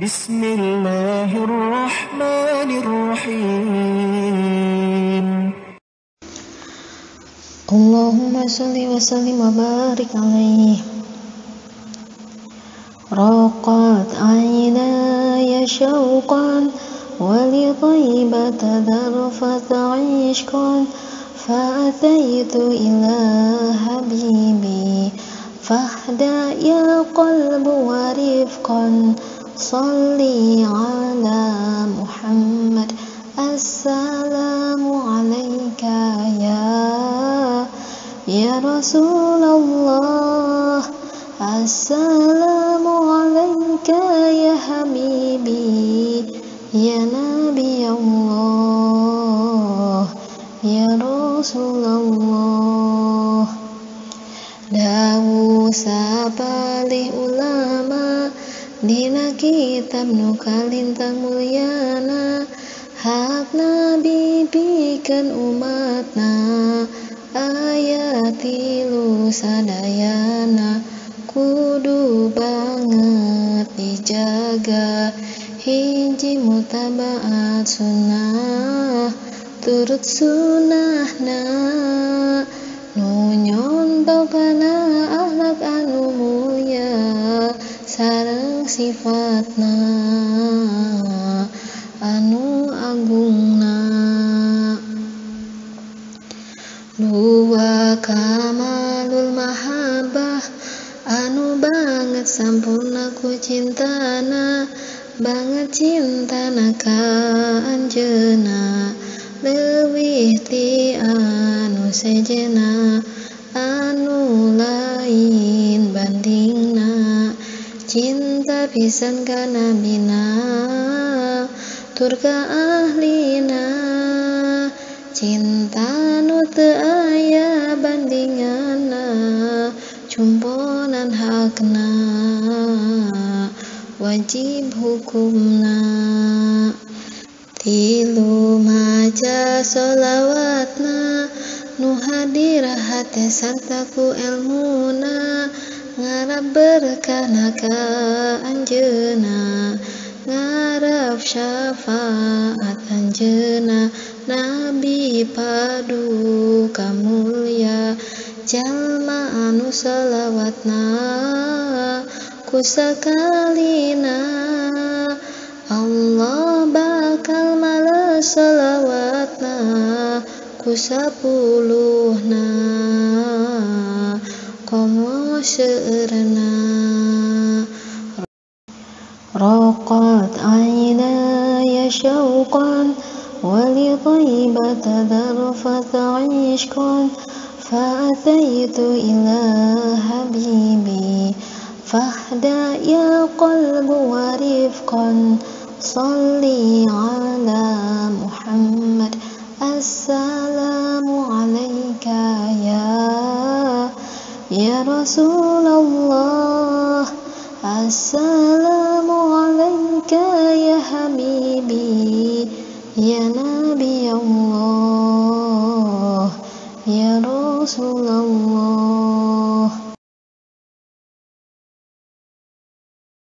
بسم الله الرحمن الرحيم اللهم صل وسلم وبارك عليه. رقت عيناي شوقا ولطيبة ذرفت عشقا فأتيت إلى حبيبي فاهدأ يا قلب ورفقا صلي على محمد السلام عليك يا رسول الله السلام عليك يا حبيبي يا نبي الله يا رسول الله. Dawu sapalih ulama dina kitab nu kalintang mulyana hak nabi pikeun umatna ayat tilu sadayana kudu banget dijaga hiji mutabaat sunnah turut sunnahna nu nyontoh kana akhlak anu mulia sareng sifatna anu agungna. Dua kamalul mahabbah anu banget sampurna ku cintana banget cintana ka anjeunna leuwih ti anu sejena anu lain bandingna cinta pisan ka nabina tur ka ahlina cinta nu teu aya bandinganna cumponan hakna wajib hukumna. Tilu maca sholawatna nu hadir hate sarta ku ilmuna ngarap berkana ka anjeunna ngarap syafaat anjeunna nabi paduka mulya jalma anu sholawatna ku sakalina Allah bakal males sholawatna ku sapuluhna komo seureuna. Raqat aynaya syauqan walitaibata dharfat ishqan fa'ataitu ila habibi fahda ya qalbu warifqan salli ala Muhammad assalamu alayka ya Rasulullah assalamu alayka ya habibi ya